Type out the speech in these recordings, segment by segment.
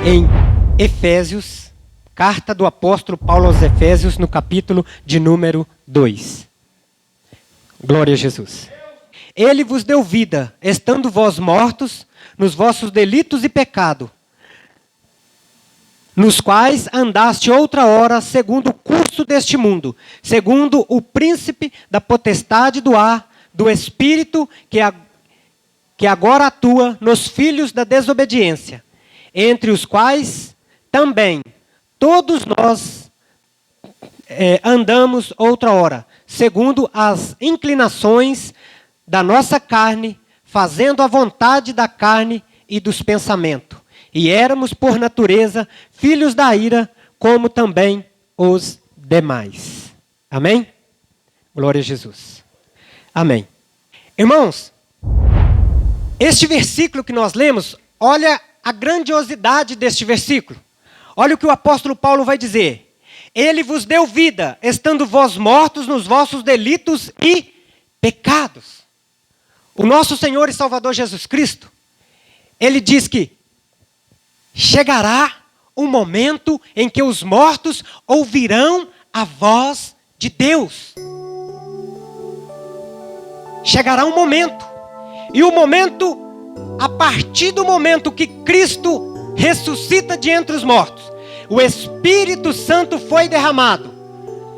em Efésios, carta do apóstolo Paulo aos Efésios, no capítulo de número 2. Glória a Jesus. Ele vos deu vida, estando vós mortos nos vossos delitos e pecado, nos quais andaste outra hora segundo o curso deste mundo, segundo o príncipe da potestade do ar, do espírito que agora atua nos filhos da desobediência, entre os quais também todos nós andamos outra hora, segundo as inclinações da nossa carne, fazendo a vontade da carne e dos pensamentos. E éramos, por natureza, filhos da ira, como também os demais. Amém? Glória a Jesus. Amém. Irmãos, este versículo que nós lemos, olha a grandiosidade deste versículo. Olha o que o apóstolo Paulo vai dizer. Ele vos deu vida, estando vós mortos nos vossos delitos e pecados. O nosso Senhor e Salvador Jesus Cristo, Ele diz que chegará um momento em que os mortos ouvirão a voz de Deus. Chegará um momento. E o momento, a partir do momento que Cristo ressuscita de entre os mortos, o Espírito Santo foi derramado,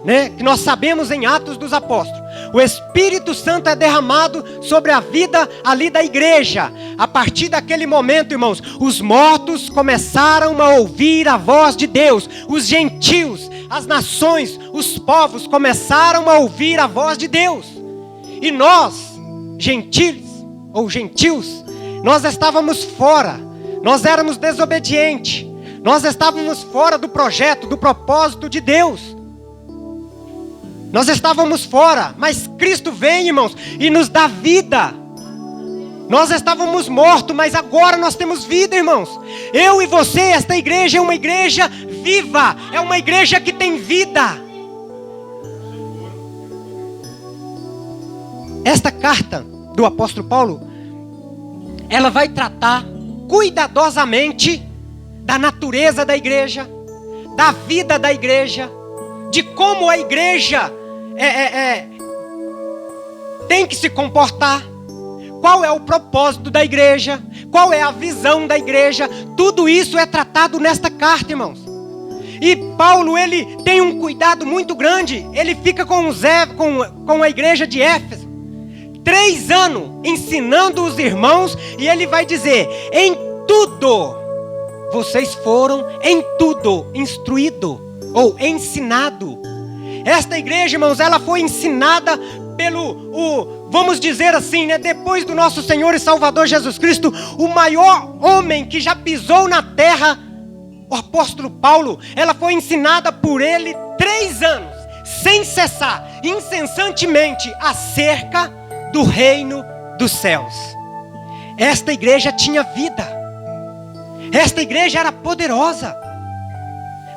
né? Que nós sabemos em Atos dos Apóstolos. O Espírito Santo é derramado sobre a vida ali da igreja. A partir daquele momento, irmãos, os mortos começaram a ouvir a voz de Deus. Os gentios, as nações, os povos começaram a ouvir a voz de Deus. E nós, gentios, nós estávamos fora. Nós éramos desobedientes. Nós estávamos fora do projeto, do propósito de Deus. Nós estávamos fora, mas Cristo vem, irmãos, e nos dá vida. Nós estávamos mortos, mas agora nós temos vida, irmãos. Eu e você, esta igreja é uma igreja viva, é uma igreja que tem vida. Esta carta do apóstolo Paulo, ela vai tratar cuidadosamente da natureza da igreja, da vida da igreja, de como a igreja tem que se comportar, qual é o propósito da igreja, qual é a visão da igreja. Tudo isso é tratado nesta carta, irmãos. E Paulo, ele tem um cuidado muito grande. Ele fica com a igreja de Éfeso 3 anos ensinando os irmãos, e ele vai dizer: em tudo vocês foram em tudo instruído ou ensinado. Esta igreja, irmãos, ela foi ensinada vamos dizer assim, né? Depois do nosso Senhor e Salvador Jesus Cristo, o maior homem que já pisou na terra, o apóstolo Paulo, ela foi ensinada por ele 3 anos, sem cessar, incessantemente, acerca do reino dos céus. Esta igreja tinha vida. Esta igreja era poderosa.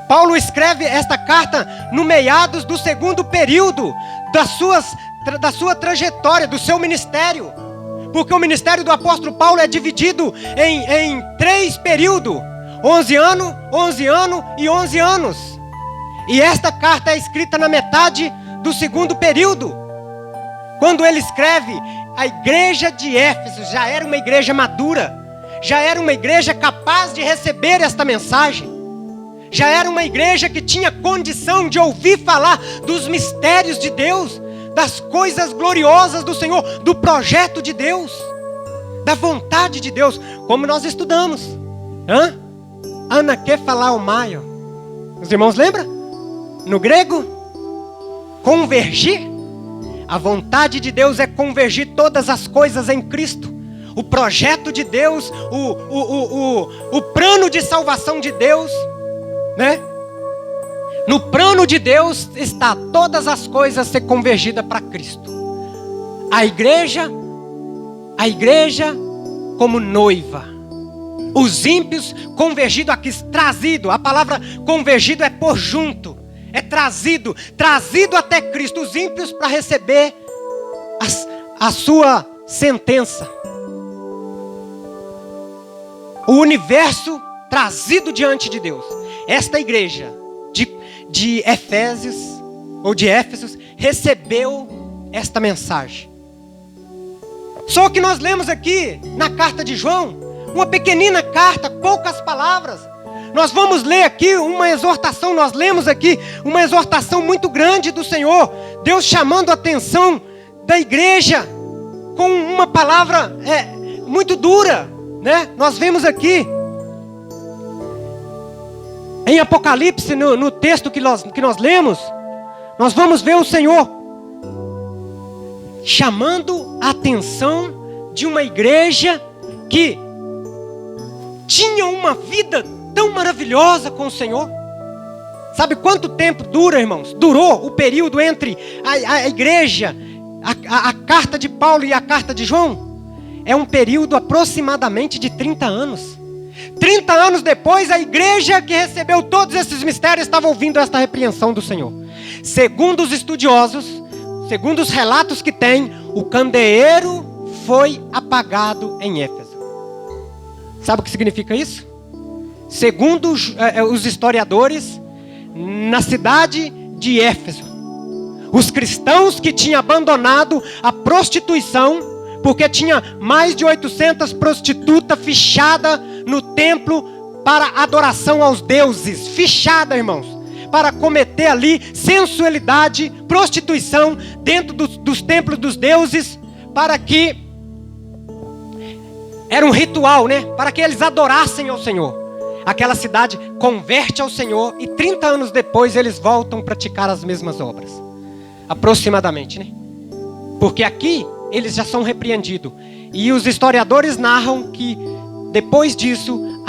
Paulo escreve esta carta no meados do 2º período da sua trajetória, do seu ministério. Porque o ministério do apóstolo Paulo é dividido em 3 períodos: 11 anos, 11 anos e 11 anos. E esta carta é escrita na metade do 2º período. Quando ele escreve, a igreja de Éfeso já era uma igreja madura, já era uma igreja capaz de receber esta mensagem. Já era uma igreja que tinha condição de ouvir falar dos mistérios de Deus, das coisas gloriosas do Senhor, do projeto de Deus, da vontade de Deus, como nós estudamos. Anakefalaomaio. Os irmãos lembram? No grego, convergir. A vontade de Deus é convergir todas as coisas em Cristo. O projeto de Deus, o plano de salvação de Deus, né? No plano de Deus está todas as coisas ser convergidas para Cristo. A igreja como noiva. Os ímpios convergidos aqui, trazido. A palavra convergido é por junto. É trazido até Cristo. Os ímpios para receber a sua sentença. O universo trazido diante de Deus. Esta igreja de Efésios, ou de Éfesos, recebeu esta mensagem. Só que nós lemos aqui, na carta de João, uma pequenina carta, poucas palavras. Nós vamos ler aqui uma exortação, nós lemos aqui uma exortação muito grande do Senhor. Deus chamando a atenção da igreja com uma palavra muito dura, né? Nós vemos aqui em Apocalipse, no texto que nós lemos, nós vamos ver o Senhor chamando a atenção de uma igreja que tinha uma vida tão maravilhosa com o Senhor. Sabe quanto tempo dura, irmãos? Durou o período entre a igreja, a carta de Paulo e a carta de João? É um período aproximadamente de 30 anos. 30 anos depois, a igreja que recebeu todos esses mistérios estava ouvindo esta repreensão do Senhor. Segundo os estudiosos, segundo os relatos que tem, o candeeiro foi apagado em Éfeso. Sabe o que significa isso? Segundo os historiadores, na cidade de Éfeso, os cristãos que tinham abandonado a prostituição, porque tinha mais de 800 prostitutas fichadas no templo para adoração aos deuses, fichada, irmãos, para cometer ali sensualidade, prostituição dentro dos templos dos deuses, para que era um ritual, né? Para que eles adorassem ao Senhor. Aquela cidade converte ao Senhor e 30 anos depois eles voltam a praticar as mesmas obras, aproximadamente, né? Porque aqui eles já são repreendidos. E os historiadores narram que depois disso,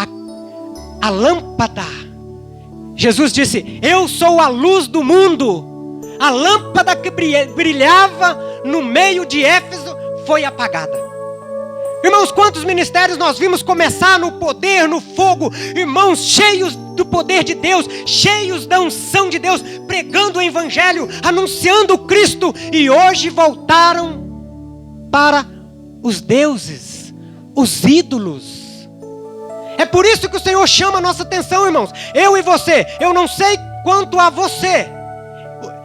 a lâmpada, Jesus disse: eu sou a luz do mundo. A lâmpada que brilhava no meio de Éfeso foi apagada. Irmãos, quantos ministérios nós vimos começar no poder, no fogo, irmãos, cheios do poder de Deus, cheios da unção de Deus, pregando o evangelho, anunciando o Cristo, e hoje voltaram para os deuses, os ídolos. É por isso que o Senhor chama a nossa atenção, irmãos. Eu e você, eu não sei quanto a você.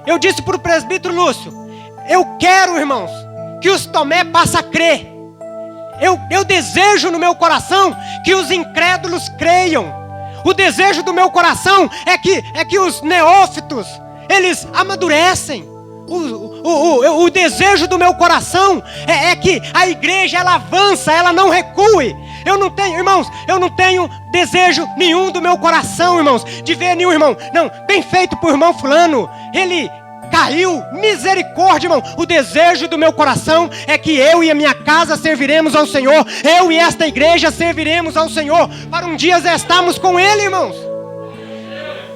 Eu disse para o presbítero Lúcio, eu quero, irmãos, que os Tomé passem a crer. Eu desejo no meu coração que os incrédulos creiam. O desejo do meu coração é que os neófitos, eles amadurecem. O desejo do meu coração é que a igreja, ela avança, ela não recue. Eu não tenho, irmãos, eu não tenho desejo nenhum do meu coração, irmãos, de ver nenhum irmão. Não, bem feito por irmão fulano, ele caiu, misericórdia, irmão. O desejo do meu coração é que eu e a minha casa serviremos ao Senhor. Eu e esta igreja serviremos ao Senhor, para um dia estarmos com Ele, irmãos.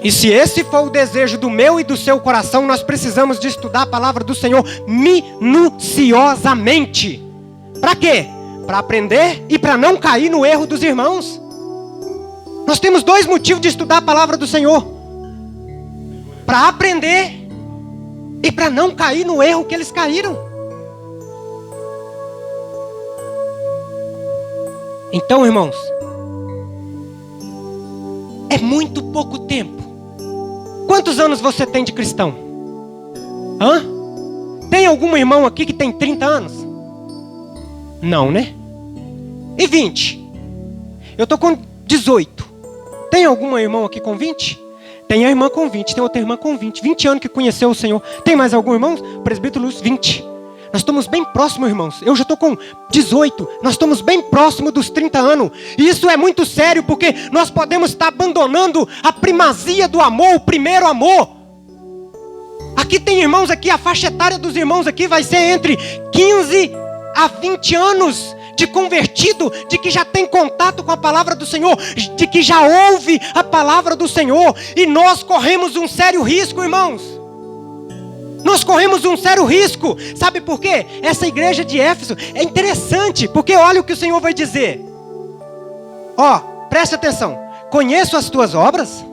E se esse for o desejo do meu e do seu coração, nós precisamos de estudar a palavra do Senhor minuciosamente. Para quê? Para aprender e para não cair no erro dos irmãos. Nós temos dois motivos de estudar a palavra do Senhor: para aprender e para não cair no erro que eles caíram. Então, irmãos, é muito pouco tempo. Quantos anos você tem de cristão? Hã? Tem algum irmão aqui que tem 30 anos? Não, né? E 20? Eu estou com 18. Tem algum irmão aqui com 20? Tem a irmã com 20, tem outra irmã com 20. 20 anos que conheceu o Senhor. Tem mais algum irmão? Presbítero Lúcio, 20. Nós estamos bem próximos, irmãos. Eu já estou com 18. Nós estamos bem próximos dos 30 anos. E isso é muito sério, porque nós podemos estar abandonando a primazia do amor, o primeiro amor. Aqui tem irmãos aqui, a faixa etária dos irmãos aqui vai ser entre 15 a 20 anos de convertido, de que já tem contato com a palavra do Senhor, de que já ouve a palavra do Senhor. E nós corremos um sério risco, irmãos. Nós corremos um sério risco. Sabe por quê? Essa igreja de Éfeso é interessante, porque olha o que o Senhor vai dizer. Ó, preste atenção. Conheço as tuas obras?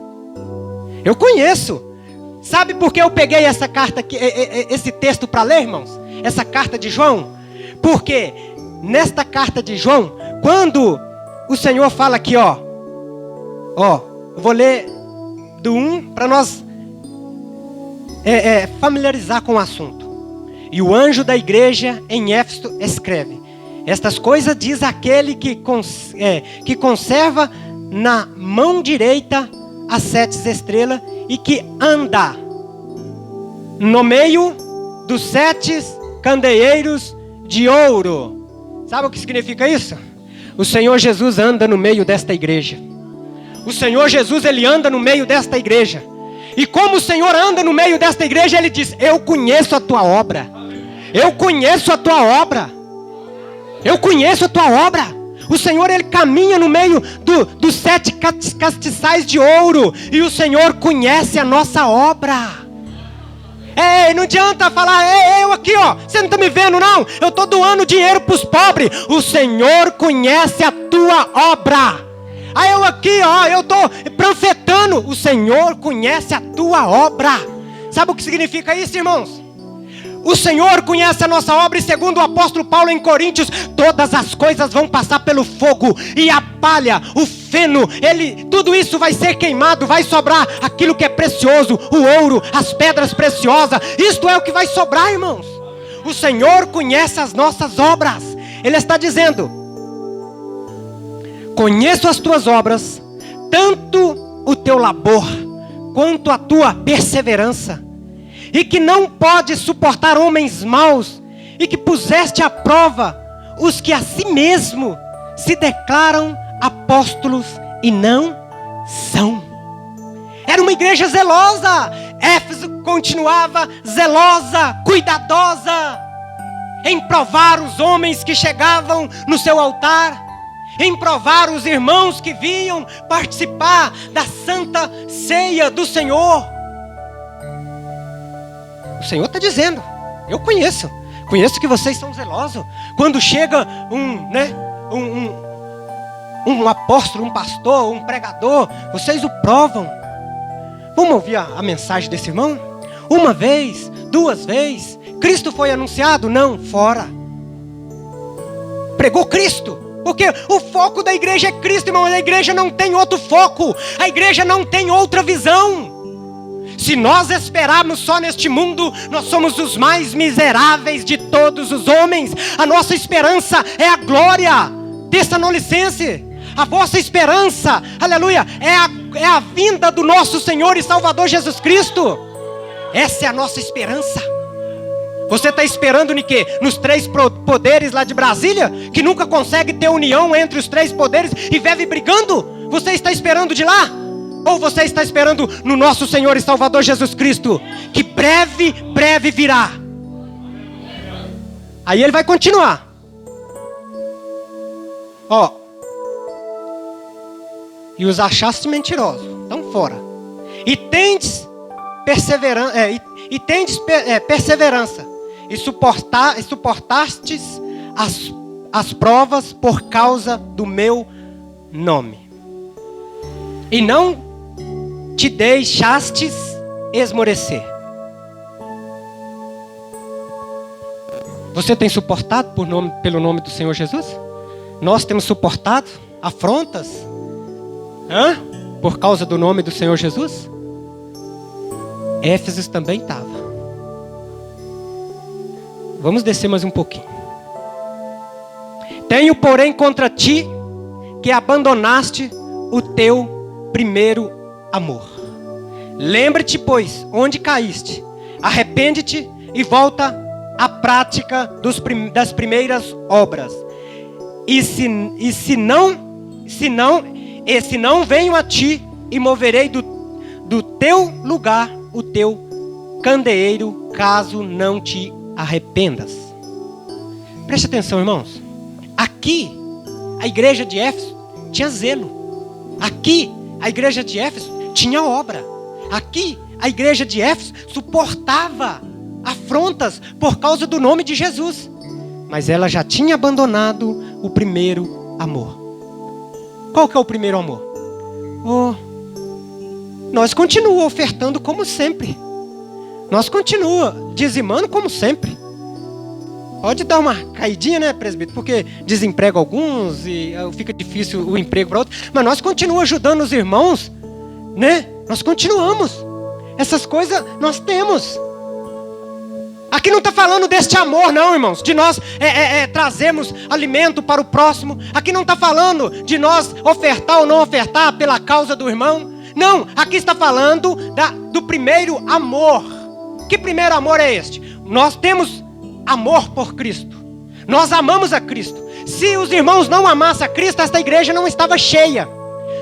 Eu conheço. Sabe por que eu peguei essa carta aqui, esse texto para ler, irmãos? Essa carta de João? Porque nesta carta de João, quando o Senhor fala aqui, ó, Eu vou ler do 1 para nós familiarizar com o assunto. E o anjo da igreja em Éfeso escreve: estas coisas diz aquele que conserva na mão direita as 7 estrelas e que anda no meio dos 7 candeeiros de ouro. Sabe o que significa isso? O Senhor Jesus anda no meio desta igreja. O Senhor Jesus, Ele anda no meio desta igreja. E como o Senhor anda no meio desta igreja, Ele diz: eu conheço a tua obra. Eu conheço a tua obra. Eu conheço a tua obra. O Senhor, Ele caminha no meio dos 7 castiçais de ouro. E o Senhor conhece a nossa obra. Não adianta falar: eu aqui, você não está me vendo não? Eu estou doando dinheiro para os pobres. O Senhor conhece a tua obra. Eu aqui, eu estou profetando. O Senhor conhece a tua obra. Sabe o que significa isso, irmãos? O Senhor conhece a nossa obra. E segundo o apóstolo Paulo em Coríntios, todas as coisas vão passar pelo fogo. E a palha, o feno, tudo isso vai ser queimado. Vai sobrar aquilo que é precioso, o ouro, as pedras preciosas. Isto é o que vai sobrar, irmãos. O Senhor conhece as nossas obras. Ele está dizendo: conheço as tuas obras, tanto o teu labor, quanto a tua perseverança, e que não podes suportar homens maus, e que puseste à prova os que a si mesmo se declaram apóstolos e não são. Era uma igreja zelosa. Éfeso continuava zelosa, cuidadosa, em provar os homens que chegavam no seu altar, em provar os irmãos que vinham participar da santa ceia do Senhor. O Senhor está dizendo: eu conheço que vocês são zelosos. Quando chega um apóstolo, um pastor, um pregador, vocês o provam. Vamos ouvir a mensagem desse irmão? Uma vez, 2 vezes. Cristo foi anunciado? Não, fora. Pregou Cristo. Porque o foco da igreja é Cristo, irmão. A igreja não tem outro foco. A igreja não tem outra visão. Se nós esperarmos só neste mundo, nós somos os mais miseráveis de todos os homens. A nossa esperança é a glória. Tessalonicenses, a vossa esperança, aleluia, é a vinda do nosso Senhor e Salvador Jesus Cristo. Essa é a nossa esperança. Você está esperando em quê? Nos 3 poderes lá de Brasília, que nunca consegue ter união entre os 3 poderes e vive brigando? Você está esperando de lá? Ou você está esperando no nosso Senhor e Salvador Jesus Cristo, que breve virá? Aí ele vai continuar. E os achaste mentirosos, estão fora. E tendes perseverança, e suportastes as provas por causa do meu nome. E não te deixastes esmorecer. Você tem suportado pelo nome do Senhor Jesus? Nós temos suportado afrontas por causa do nome do Senhor Jesus? Éfeso também estava. Vamos descer mais um pouquinho. Tenho, porém, contra ti que abandonaste o teu primeiro amor. Lembra-te, pois, onde caíste. Arrepende-te e volta à prática das primeiras obras. E se não venho a ti e moverei do teu lugar o teu candeeiro, caso não te arrependas. Preste atenção, irmãos. Aqui, a igreja de Éfeso tinha zelo. Aqui, a igreja de Éfeso tinha obra. Aqui, a igreja de Éfeso suportava afrontas por causa do nome de Jesus. Mas ela já tinha abandonado o primeiro amor. Qual que é o primeiro amor? Nós continuamos ofertando como sempre. Nós continuamos dizimando como sempre. Pode dar uma caidinha, né, presbítero? Porque desemprega alguns e fica difícil o emprego para outros. Mas nós continuamos ajudando os irmãos, né? Nós continuamos. Essas coisas nós temos. Aqui não está falando deste amor, não, irmãos. De nós trazermos alimento para o próximo. Aqui não está falando de nós ofertar ou não ofertar pela causa do irmão. Não, aqui está falando do primeiro amor. Que primeiro amor é este? Nós temos amor por Cristo. Nós amamos a Cristo. Se os irmãos não amassem a Cristo, esta igreja não estava cheia.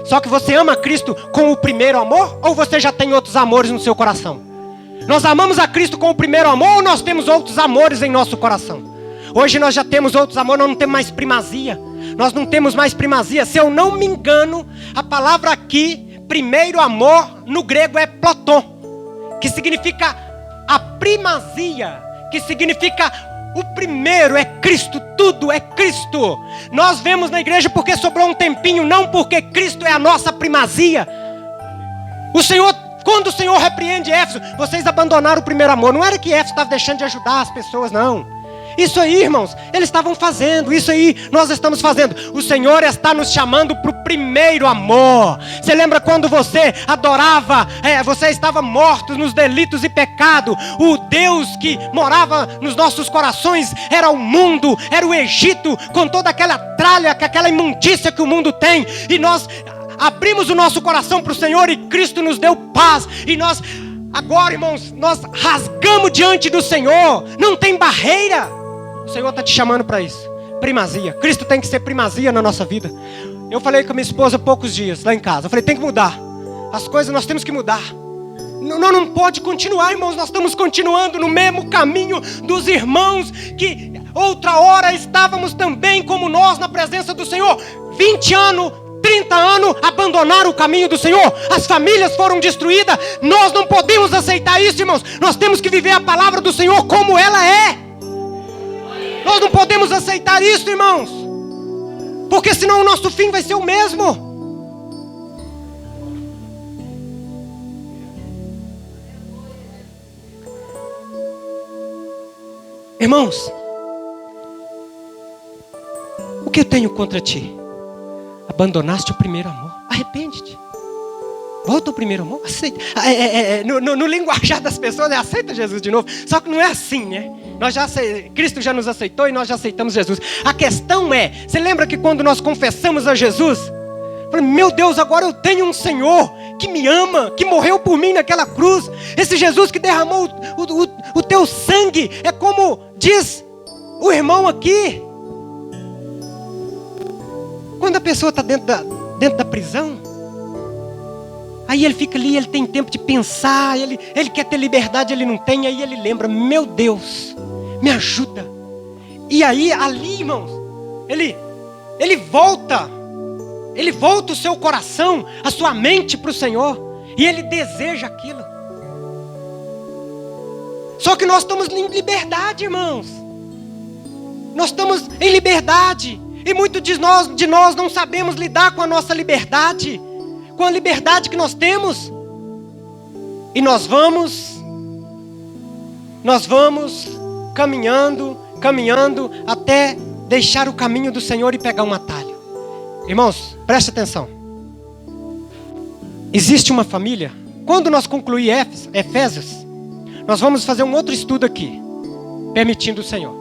Só que você ama Cristo com o primeiro amor? Ou você já tem outros amores no seu coração? Nós amamos a Cristo com o primeiro amor ou nós temos outros amores em nosso coração? Hoje nós já temos outros amores, nós não temos mais primazia. Nós não temos mais primazia. Se eu não me engano, a palavra aqui, primeiro amor, no grego é ploton, que significa a primazia, que significa o primeiro é Cristo, tudo é Cristo. Nós vemos na igreja porque sobrou um tempinho, não porque Cristo é a nossa primazia. Quando o Senhor repreende Éfeso, vocês abandonaram o primeiro amor. Não era que Éfeso estava deixando de ajudar as pessoas, não. Isso aí, irmãos, eles estavam fazendo. Isso aí nós estamos fazendo. O Senhor está nos chamando para o primeiro amor. Você lembra quando você adorava, você estava morto nos delitos e pecado. O Deus que morava nos nossos corações era o mundo, era o Egito, com toda aquela tralha, aquela imundícia que o mundo tem. E nós abrimos o nosso coração para o Senhor e Cristo nos deu paz. E nós, agora, irmãos, nós rasgamos diante do Senhor. Não tem barreira. O Senhor está te chamando para isso. Primazia. Cristo tem que ser primazia na nossa vida. Eu falei com a minha esposa há poucos dias lá em casa. Eu falei, tem que mudar. As coisas nós temos que mudar. Não pode continuar, irmãos. Nós estamos continuando no mesmo caminho dos irmãos que outra hora estávamos também como nós na presença do Senhor. 20 anos, 30 anos abandonaram o caminho do Senhor. As famílias foram destruídas. Nós não podemos aceitar isso, irmãos. Nós temos que viver a palavra do Senhor como ela é. Nós não podemos aceitar isso, irmãos. Porque senão o nosso fim vai ser o mesmo. Irmãos, o que eu tenho contra ti? Abandonaste o primeiro amor. Arrepende-te. Volta ao primeiro amor. Aceita. No linguajar das pessoas aceita Jesus de novo. Só que não é assim, né? Cristo já nos aceitou e nós já aceitamos Jesus. A questão é, você lembra que quando nós confessamos a Jesus, falei, meu Deus, agora eu tenho um Senhor que me ama, que morreu por mim naquela cruz. Esse Jesus que derramou o teu sangue, é como diz o irmão aqui. Quando a pessoa está dentro da prisão, aí ele fica ali, ele tem tempo de pensar, ele quer ter liberdade, ele não tem, aí ele lembra, meu Deus, me ajuda. E aí, ali, irmãos, ele volta o seu coração, a sua mente para o Senhor, e ele deseja aquilo. Só que nós estamos em liberdade, irmãos. Nós estamos em liberdade, e muitos de nós não sabemos lidar com a nossa liberdade, com a liberdade que nós temos. E nós vamos caminhando até deixar o caminho do Senhor e pegar um atalho. Irmãos, preste atenção. Existe uma família. Quando nós concluir Efésios, nós vamos fazer um outro estudo aqui, permitindo o Senhor,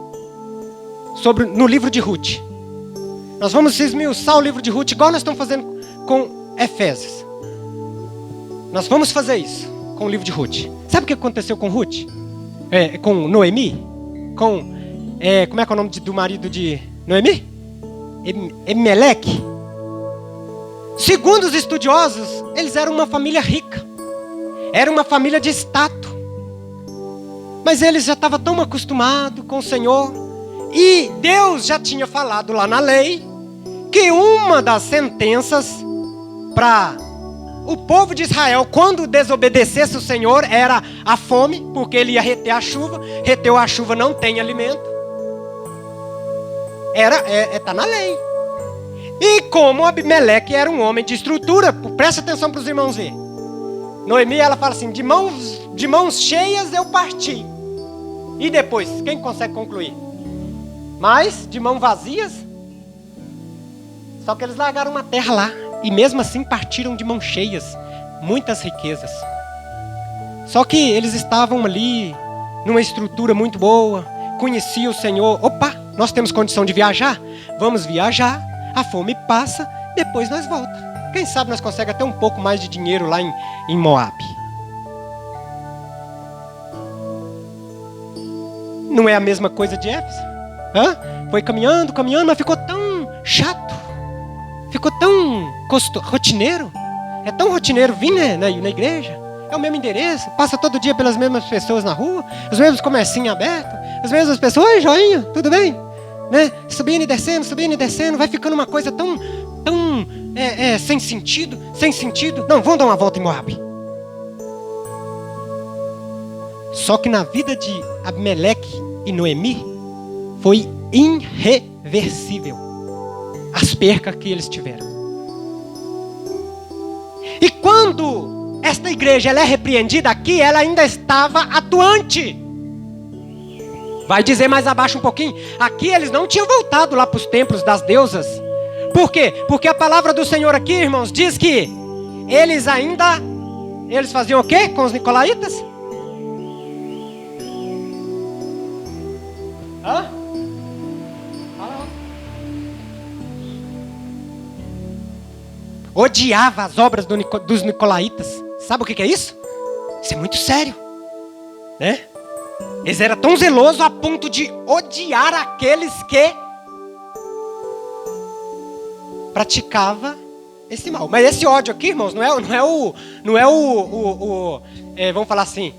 no livro de Ruth. Nós vamos esmiuçar o livro de Ruth, igual nós estamos fazendo com Efésios. Nós vamos fazer isso com o livro de Ruth. Sabe o que aconteceu com Ruth? Com Noemi? Como é que é o nome do marido de Noemi? Elimeleque. Segundo os estudiosos, eles eram uma família rica. Era uma família de status. Mas eles já estavam tão acostumados com o Senhor. E Deus já tinha falado lá na lei que uma das sentenças para o povo de Israel, quando desobedecesse o Senhor, era a fome, porque ele ia reter a chuva. Reteu a chuva, não tem alimento. Está na lei. E como Abimeleque era um homem de estrutura, presta atenção para os irmãos verem. Noemi, ela fala assim, de mãos cheias eu parti. E depois, quem consegue concluir? mas de mãos vazias. Só que eles largaram uma terra lá, e mesmo assim partiram de mãos cheias, muitas riquezas. Só que eles estavam ali, numa estrutura muito boa, conheciam o Senhor. Opa, nós temos condição de viajar? Vamos viajar, a fome passa, depois nós voltamos. Quem sabe nós conseguimos até um pouco mais de dinheiro lá em Moab. Não é a mesma coisa de Éfeso? Foi caminhando, mas ficou tão chato. Ficou tão rotineiro. É tão rotineiro vir na igreja. É o mesmo endereço. Passa todo dia pelas mesmas pessoas na rua. Os mesmos comercinhos abertos. As mesmas pessoas. Oi, joinha, tudo bem? Né? Subindo e descendo. Vai ficando uma coisa tão sem sentido. Não, vamos dar uma volta em Moab. Só que na vida de Abimeleque e Noemi foi irreversível as percas que eles tiveram. E quando esta igreja ela é repreendida aqui, ela ainda estava atuante. Vai dizer mais abaixo um pouquinho. Aqui eles não tinham voltado lá para os templos das deusas. Por quê? Porque a palavra do Senhor aqui, irmãos, diz que eles faziam o quê com os nicolaítas? Odiava as obras dos nicolaítas. Sabe o que é isso? Isso é muito sério, né? Eles eram tão zelosos a ponto de odiar aqueles que praticavam esse mal. Mas esse ódio aqui, irmãos, vamos falar assim.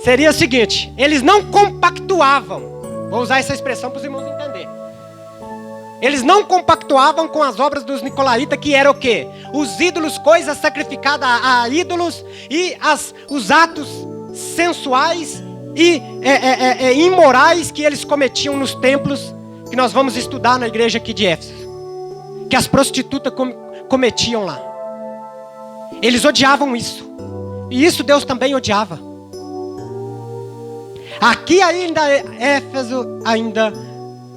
Seria o seguinte: eles não compactuavam. Vou usar essa expressão para os irmãos entenderem. Eles não compactuavam com as obras dos nicolaítas, que era o quê? Os ídolos, coisas sacrificadas a ídolos, e os atos sensuais e imorais que eles cometiam nos templos, que nós vamos estudar na igreja aqui de Éfeso, que as prostitutas cometiam lá. Eles odiavam isso, e isso Deus também odiava. Aqui ainda Éfeso ainda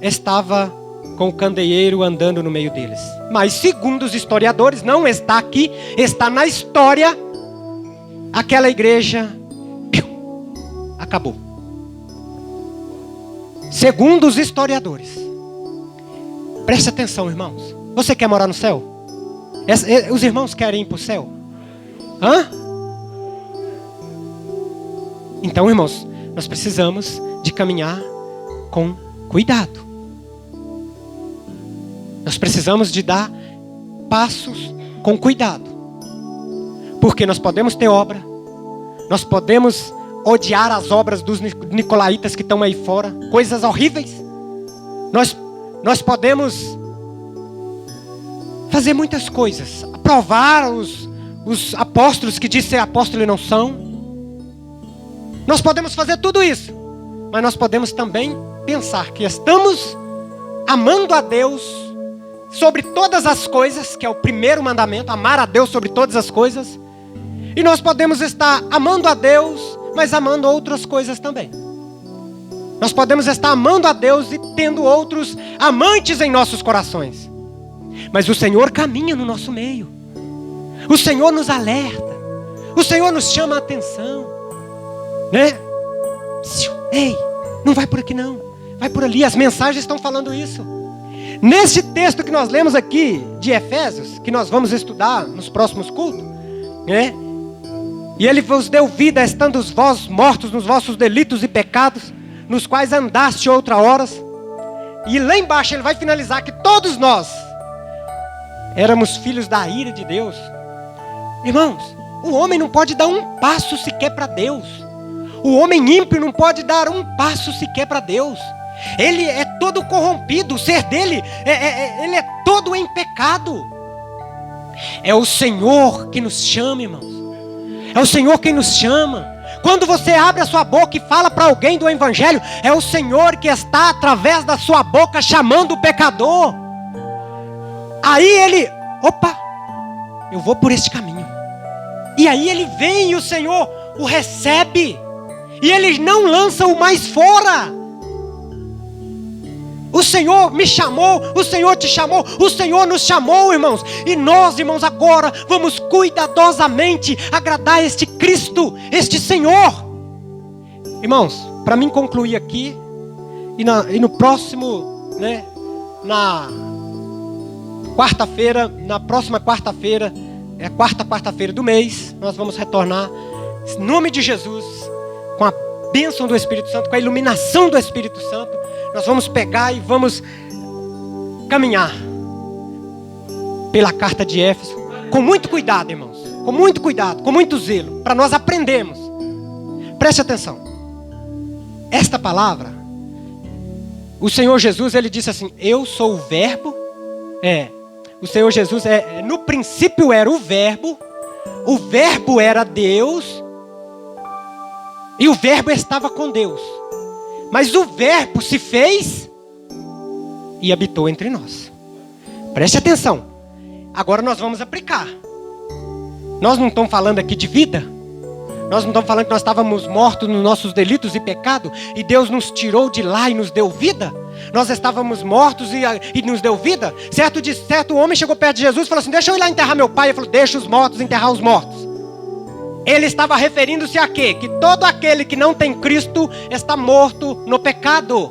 estava com o candeeiro andando no meio deles. Mas segundo os historiadores, não está aqui, está na história. Aquela igreja acabou. Segundo os historiadores. Preste atenção, irmãos. Você quer morar no céu? Os irmãos querem ir para o céu? Então, irmãos, nós precisamos de caminhar com cuidado. Nós precisamos de dar passos com cuidado. Porque nós podemos ter obra. Nós podemos odiar as obras dos nicolaítas que estão aí fora. Coisas horríveis. Nós podemos fazer muitas coisas. Aprovar os apóstolos que dizem ser apóstolos e não são. Nós podemos fazer tudo isso. Mas nós podemos também pensar que estamos amando a Deus sobre todas as coisas, que é o primeiro mandamento, amar a Deus sobre todas as coisas. E nós podemos estar amando a Deus, mas amando outras coisas também. Nós podemos estar amando a Deus e tendo outros amantes em nossos corações. Mas o Senhor caminha no nosso meio. O Senhor nos alerta. O Senhor nos chama a atenção, né? Ei, não vai por aqui não, vai por ali. As mensagens estão falando isso. Nesse texto que nós lemos aqui de Efésios, que nós vamos estudar nos próximos cultos, né? E ele vos deu vida, estando vós mortos nos vossos delitos e pecados, nos quais andaste outra horas. E lá embaixo ele vai finalizar que todos nós éramos filhos da ira de Deus. Irmãos, o homem não pode dar um passo sequer para Deus. O homem ímpio não pode dar um passo sequer para Deus. Ele é todo corrompido, o ser dele, ele é todo em pecado. É o Senhor que nos chama, irmãos. É o Senhor quem nos chama. Quando você abre a sua boca e fala para alguém do Evangelho, é o Senhor que está através da sua boca chamando o pecador. Aí ele, opa, eu vou por este caminho. E aí ele vem e o Senhor o recebe. E ele não lança o mais fora. O Senhor me chamou, o Senhor te chamou, o Senhor nos chamou, irmãos. E nós, irmãos, agora vamos cuidadosamente agradar este Cristo, este Senhor. Irmãos, para mim concluir aqui, e no próximo, na quarta-feira, na próxima quarta-feira, é a quarta-feira do mês, nós vamos retornar, em nome de Jesus, com a bênção do Espírito Santo, com a iluminação do Espírito Santo, nós vamos pegar e vamos caminhar pela carta de Éfeso, com muito cuidado, irmãos, com muito cuidado, com muito zelo, para nós aprendermos. Preste atenção, esta palavra, o Senhor Jesus, ele disse assim, eu sou o verbo, o Senhor Jesus, no princípio era o verbo era Deus, e o verbo estava com Deus. Mas o verbo se fez e habitou entre nós. Preste atenção. Agora nós vamos aplicar. Nós não estamos falando aqui de vida. Nós não estamos falando que nós estávamos mortos nos nossos delitos e pecados e Deus nos tirou de lá e nos deu vida. Nós estávamos mortos e nos deu vida. Certo homem chegou perto de Jesus e falou assim, deixa eu ir lá enterrar meu pai. Ele falou, deixa os mortos enterrar os mortos. Ele estava referindo-se a quê? Que todo aquele que não tem Cristo está morto no pecado.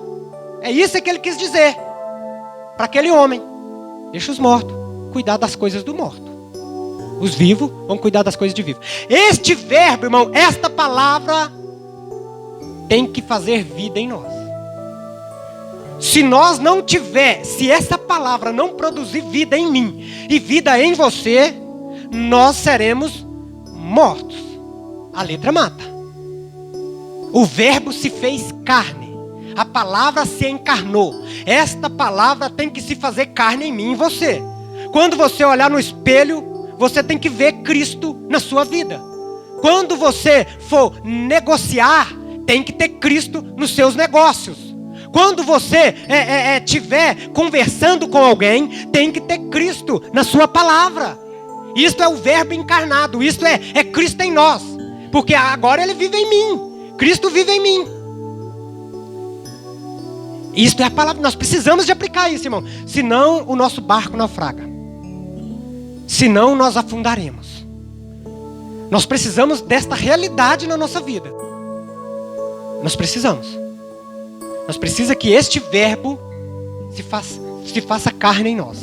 É isso que ele quis dizer para aquele homem. Deixa os mortos cuidar das coisas do morto. Os vivos vão cuidar das coisas de vivo. Este verbo, irmão, esta palavra tem que fazer vida em nós. Se nós não tiver, se essa palavra não produzir vida em mim e vida em você, nós seremos mortos. A letra mata. O verbo se fez carne. A palavra se encarnou. Esta palavra tem que se fazer carne em mim e em você. Quando você olhar no espelho, você tem que ver Cristo na sua vida. Quando você for negociar, tem que ter Cristo nos seus negócios. Quando você estiver conversando com alguém, tem que ter Cristo na sua palavra. Isto é o verbo encarnado. Isto é Cristo em nós. Porque agora ele vive em mim. Cristo vive em mim. Isto é a palavra. Nós precisamos de aplicar isso, irmão. Senão o nosso barco naufraga. Senão nós afundaremos. Nós precisamos desta realidade na nossa vida. Nós precisamos. Nós precisamos que este verbo se faça carne em nós.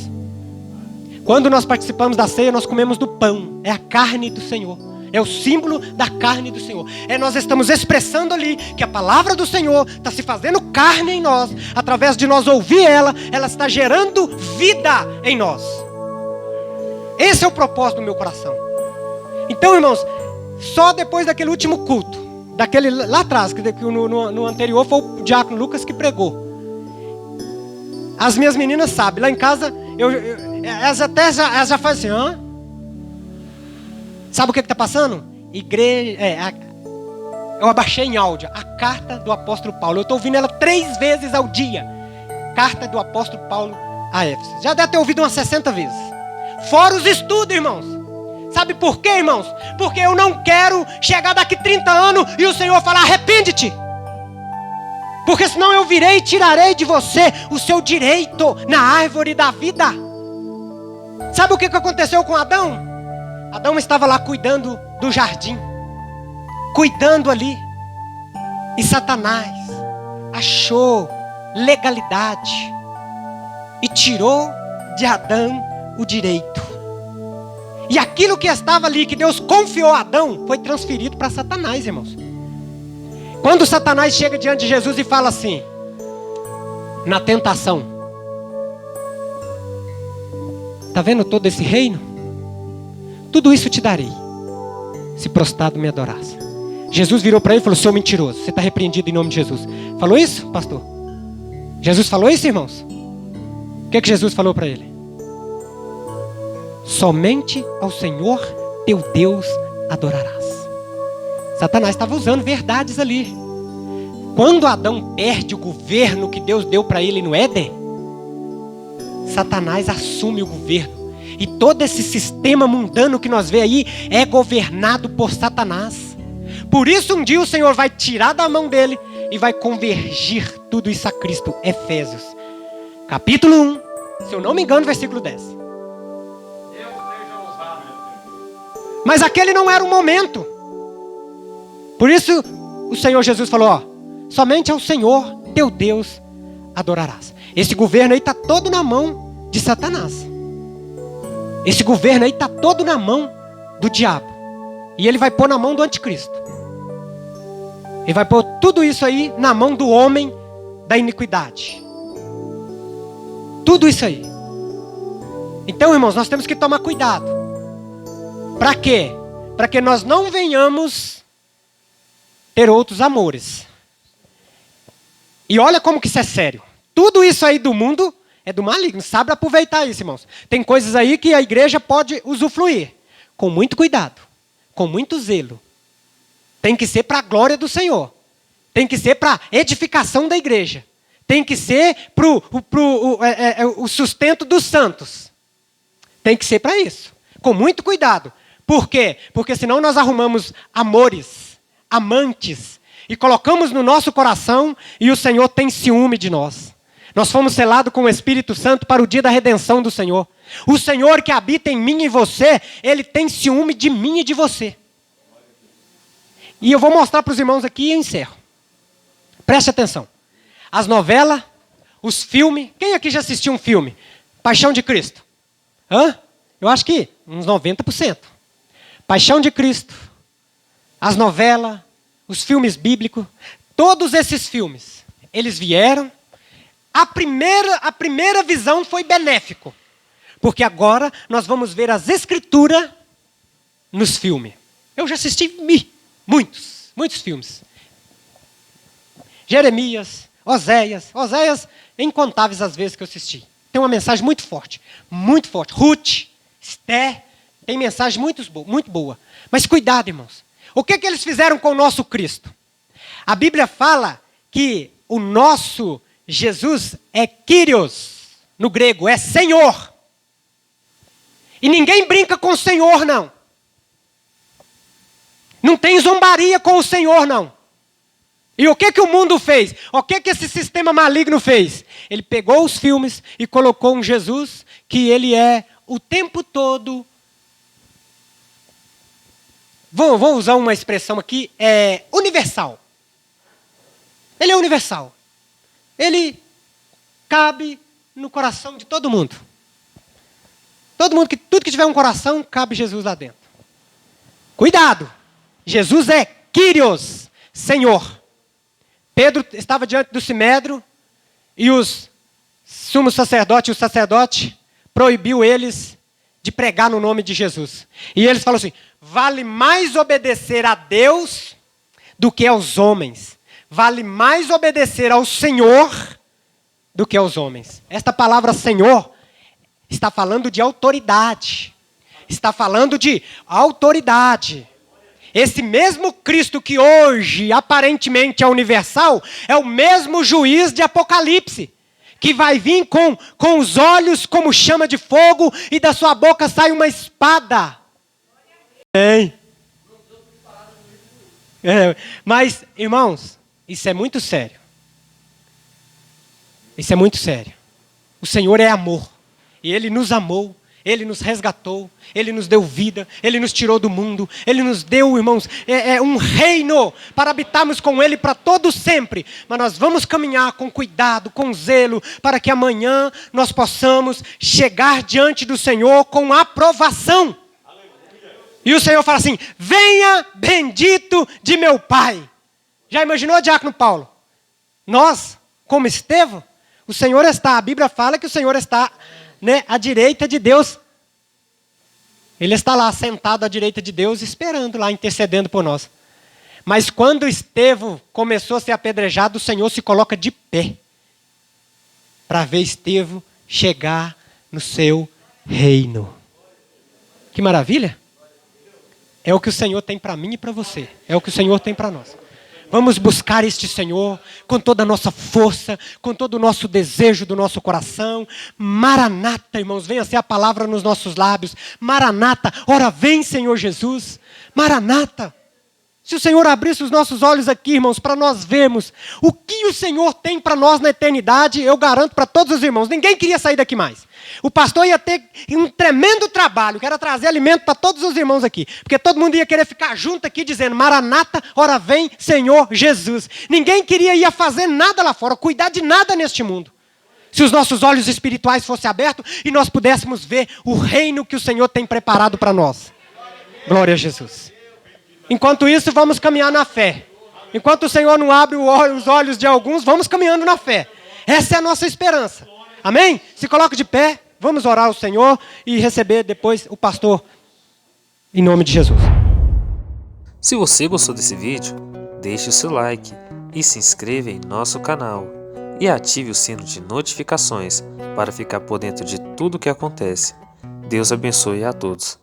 Quando nós participamos da ceia, nós comemos do pão. É a carne do Senhor. É o símbolo da carne do Senhor. Nós estamos expressando ali que a palavra do Senhor está se fazendo carne em nós. Através de nós ouvir ela está gerando vida em nós. Esse é o propósito do meu coração. Então, irmãos, só depois daquele último culto, daquele lá atrás, que no anterior foi o diácono Lucas que pregou. As minhas meninas sabem, lá em casa, elas já fazem assim, hã? Sabe o que está passando? Eu abaixei em áudio a carta do apóstolo Paulo. Eu estou ouvindo ela 3 vezes ao dia. Carta do apóstolo Paulo a Éfeso. Já deve ter ouvido umas 60 vezes. Fora os estudos, irmãos. Sabe por quê, irmãos? Porque eu não quero chegar daqui 30 anos e o Senhor falar, arrepende-te. Porque senão eu virei e tirarei de você o seu direito na árvore da vida. Sabe o que aconteceu com Adão? Adão estava lá cuidando do jardim. Cuidando ali. E Satanás achou legalidade. E tirou de Adão o direito. E aquilo que estava ali, que Deus confiou a Adão, foi transferido para Satanás, irmãos. Quando Satanás chega diante de Jesus e fala assim, na tentação, está vendo todo esse reino? Tudo isso te darei, se prostrado me adorasse. Jesus virou para ele e falou, seu mentiroso, você está repreendido em nome de Jesus. Falou isso, pastor? Jesus falou isso, irmãos? O que Jesus falou para ele? Somente ao Senhor teu Deus adorarás. Satanás estava usando verdades ali. Quando Adão perde o governo que Deus deu para ele no Éden, Satanás assume o governo. E todo esse sistema mundano que nós vemos aí é governado por Satanás. Por isso um dia o Senhor vai tirar da mão dele e vai convergir tudo isso a Cristo. Efésios. Capítulo 1, se eu não me engano, versículo 10. Mas aquele não era o momento. Por isso o Senhor Jesus falou, ó, somente ao Senhor teu Deus adorarás. Esse governo aí está todo na mão de Satanás. Esse governo aí está todo na mão do diabo. E ele vai pôr na mão do anticristo. Ele vai pôr tudo isso aí na mão do homem da iniquidade. Tudo isso aí. Então, irmãos, nós temos que tomar cuidado. Para quê? Para que nós não venhamos ter outros amores. E olha como que isso é sério. Tudo isso aí do mundo é do maligno. Sabe aproveitar isso, irmãos. Tem coisas aí que a igreja pode usufruir. Com muito cuidado. Com muito zelo. Tem que ser para a glória do Senhor. Tem que ser para a edificação da igreja. Tem que ser para o sustento dos santos. Tem que ser para isso. Com muito cuidado. Por quê? Porque senão nós arrumamos amores, amantes, e colocamos no nosso coração e o Senhor tem ciúme de nós. Nós fomos selados com o Espírito Santo para o dia da redenção do Senhor. O Senhor que habita em mim e você, Ele tem ciúme de mim e de você. E eu vou mostrar para os irmãos aqui e encerro. Preste atenção. As novelas, os filmes. Quem aqui já assistiu um filme? Paixão de Cristo. Hã? Eu acho que uns 90%. Paixão de Cristo. As novelas, os filmes bíblicos. Todos esses filmes, eles vieram. A primeira visão foi benéfico. Porque agora nós vamos ver as escrituras nos filmes. Eu já assisti muitos filmes. Jeremias, Oséias, incontáveis as vezes que eu assisti. Tem uma mensagem muito forte. Ruth, Esté, tem mensagem muito boa. Mas cuidado, irmãos. O que eles fizeram com o nosso Cristo? A Bíblia fala que o nosso Jesus é Kyrios, no grego, é Senhor. E ninguém brinca com o Senhor, não. Não tem zombaria com o Senhor, não. E o que o mundo fez? O que esse sistema maligno fez? Ele pegou os filmes e colocou um Jesus que ele é o tempo todo. Vou usar uma expressão aqui, universal. Ele é universal. Ele cabe no coração de todo mundo. Tudo que tiver um coração, cabe Jesus lá dentro. Cuidado! Jesus é Kyrios, Senhor. Pedro estava diante do Sinédrio e os sumos sacerdotes e o sacerdote proibiu eles de pregar no nome de Jesus. E eles falaram assim, vale mais obedecer a Deus do que aos homens. Vale mais obedecer ao Senhor do que aos homens. Esta palavra Senhor está falando de autoridade. Está falando de autoridade. Esse mesmo Cristo que hoje aparentemente é universal, é o mesmo juiz de Apocalipse, que vai vir com os olhos como chama de fogo e da sua boca sai uma espada. Mas, irmãos, isso é muito sério. Isso é muito sério. O Senhor é amor. E Ele nos amou. Ele nos resgatou, Ele nos deu vida, Ele nos tirou do mundo, Ele nos deu, irmãos, um reino para habitarmos com Ele para todo sempre. Mas nós vamos caminhar com cuidado, com zelo, para que amanhã nós possamos chegar diante do Senhor com aprovação. Aleluia. E o Senhor fala assim, venha bendito de meu Pai. Já imaginou, diácono Paulo? Nós, como Estevão, o Senhor está, a Bíblia fala que o Senhor está à direita de Deus. Ele está lá sentado à direita de Deus, esperando lá, intercedendo por nós. Mas quando Estevão começou a ser apedrejado, o Senhor se coloca de pé para ver Estevão chegar no seu reino. Que maravilha! É o que o Senhor tem para mim e para você. É o que o Senhor tem para nós. Vamos buscar este Senhor com toda a nossa força, com todo o nosso desejo do nosso coração. Maranata, irmãos, venha ser a palavra nos nossos lábios. Maranata, ora vem, Senhor Jesus. Maranata. Se o Senhor abrisse os nossos olhos aqui, irmãos, para nós vermos o que o Senhor tem para nós na eternidade, eu garanto para todos os irmãos, ninguém queria sair daqui mais. O pastor ia ter um tremendo trabalho, que era trazer alimento para todos os irmãos aqui. Porque todo mundo ia querer ficar junto aqui dizendo, Maranata, ora vem Senhor Jesus. Ninguém queria ir fazer nada lá fora, cuidar de nada neste mundo. Se os nossos olhos espirituais fossem abertos e nós pudéssemos ver o reino que o Senhor tem preparado para nós. Glória a Jesus. Enquanto isso, vamos caminhar na fé. Enquanto o Senhor não abre os olhos de alguns, vamos caminhando na fé. Essa é a nossa esperança. Amém? Se coloque de pé, vamos orar ao Senhor e receber depois o pastor, em nome de Jesus. Se você gostou desse vídeo, deixe o seu like e se inscreva em nosso canal. E ative o sino de notificações para ficar por dentro de tudo o que acontece. Deus abençoe a todos.